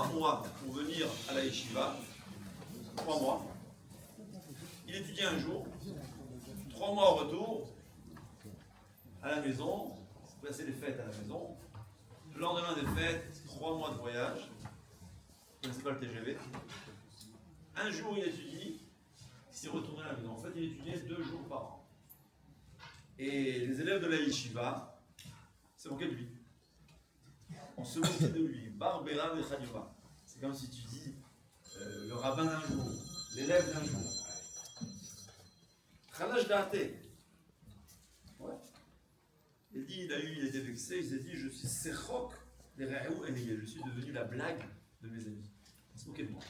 3 mois pour venir à la yeshiva. 3 mois. Il étudie un jour. 3 mois au retour à la maison. Passer les fêtes à la maison. Le lendemain des fêtes, 3 mois de voyage. Vous connaissez pas le TGV. Un jour il étudie. Il s'est retourné à la maison. En fait, il étudiait 2 jours par an. Et les élèves de la yeshiva se moquaient de lui. On se moquait de lui. Barbera de Chadiova. C'est comme si tu dis le rabbin d'un jour, l'élève d'un jour. Khalash Da'ate. Ouais. Il était vexé, il s'est dit, je suis Sechok des Re'ou Eneye. Je suis devenu la blague de mes amis. On se moquait de moi.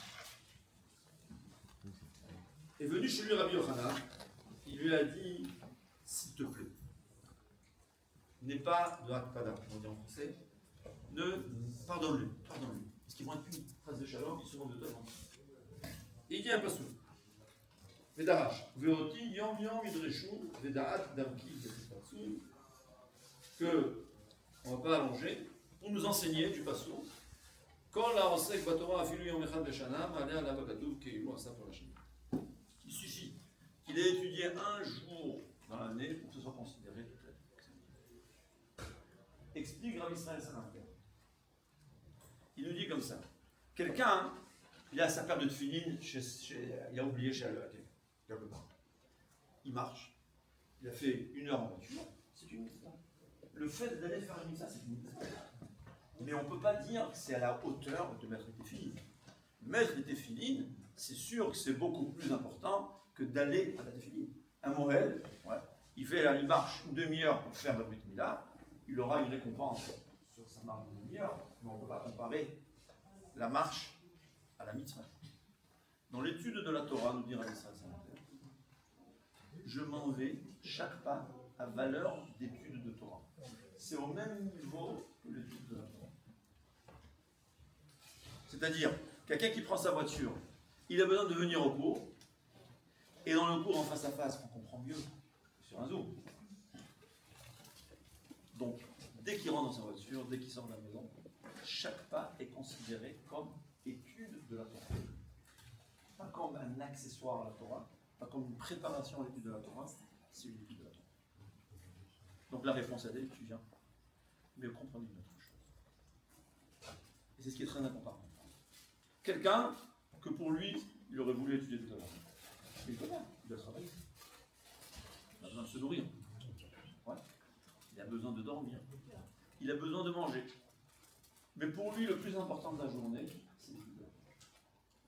Est venu chez lui Rabbi Yochanan, il lui a dit, s'il te plaît, n'aie pas de hakpada, on dit en français, pardonne-lui. Parce qu'ils vont être punis. Phrase de shalom, ils seront de toi. Et il dit un passou. Vedarash, Veoti, Yom Yom Idreshu, Vedaat, Damki, que on ne va pas allonger, pour nous enseigner du passou, quand la Rosek Batora a filu Yom Echad Beshana, Malé ala Bakatouf, Keilou Asa pour la Chine. Il suffit qu'il ait étudié un jour dans l'année pour que ce soit considéré. Explique Rabbi Israël Salanter. Il nous dit comme ça. Quelqu'un, il a sa paire de tefilines, il a oublié chez Al-Hakim. Il marche. Il a fait 1 heure en voiture. C'est une mitzvah. Le fait d'aller faire une mitzvah, c'est une mitzvah. Mais on ne peut pas dire que c'est à la hauteur de mettre les tefilines. Mettre les tefilines, c'est sûr que c'est beaucoup plus important que d'aller à la tefilin. Un Moël, ouais, il marche une demi-heure pour faire le Brit Mila, il aura une récompense sur sa marche de demi-heure, mais on ne peut pas comparer la marche à la mitzvah. Dans l'étude de la Torah, nous dira Israël, je m'en vais chaque pas à valeur d'étude de Torah. C'est au même niveau que l'étude de la Torah. C'est-à-dire, quelqu'un qui prend sa voiture, il a besoin de venir au cours, et dans le cours en face à face, on comprend mieux sur un Zoom. Donc, dès qu'il rentre dans sa voiture, dès qu'il sort de la maison, chaque pas est considéré comme étude de la Torah. Pas comme un accessoire à la Torah, pas comme une préparation à l'étude de la Torah, c'est une étude de la Torah. Donc la réponse à elle, tu viens, mais comprendre une autre chose. Et c'est ce qui est très important. Quelqu'un que pour lui, il aurait voulu étudier tout à l'heure. Mais il peut pas, il doit travailler. Il a besoin de se nourrir. Ouais. Il a besoin de dormir. Il a besoin de manger. Mais pour lui, le plus important de la journée, c'est l'étude de la Torah.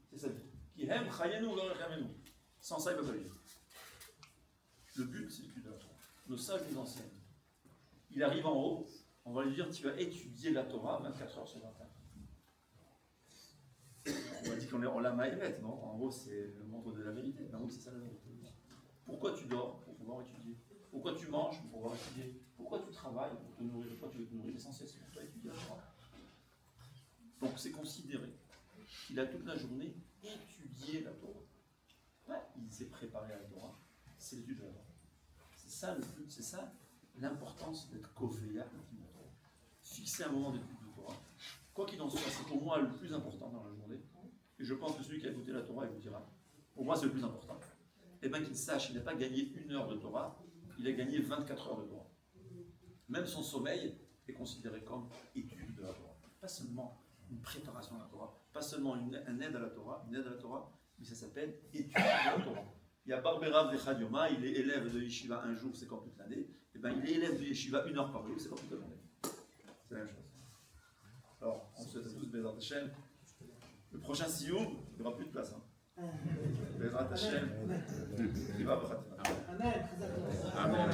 C'est sa vie. Qui aime chayenu v'rechamenu. Sans ça, il ne va pas vivre. Le but, c'est l'étude de la Torah. Nos sages nous enseignent. Il arrive en haut, on va lui dire, tu vas étudier la Torah 24 heures sur 24. On m'a dit qu'on est en la maïrette, non? En gros, c'est le montre de la vérité. En gros, c'est ça la vérité. Pourquoi tu dors? Pour pouvoir étudier. Pourquoi tu manges? Pour pouvoir étudier. Pourquoi tu travailles? Pour te nourrir. Pourquoi tu veux te nourrir? L'essentiel, c'est pour toi étudier la Torah. Donc, c'est considéré qu'il a toute la journée étudié la Torah. Ouais, il s'est préparé à la Torah. C'est l'étude de la Torah. C'est ça le but, c'est ça l'importance d'être koféa. Fixer un moment d'étude de Torah. Quoi qu'il en soit, c'est pour moi le plus important dans la journée. Et je pense que celui qui a écouté la Torah, il vous dira, pour moi c'est le plus important. Et bien qu'il sache, il n'a pas gagné 1 heure de Torah, il a gagné 24 heures de Torah. Même son sommeil est considéré comme étude de la Torah. Pas seulement une préparation à la Torah, pas seulement une aide à la Torah, mais ça s'appelle étude de la Torah. Il y a Barbera Vechad Yoma, il est élève de Yeshiva un jour, c'est comme toute l'année. Et bien il est élève de Yeshiva 1 heure par jour, c'est comme toute l'année. C'est la même chose. Alors, on se souhaite à tous Bezrat Hashem. Le prochain Sioum, il n'y aura plus de place. Bezrat Hashem, il va Amen. Amen.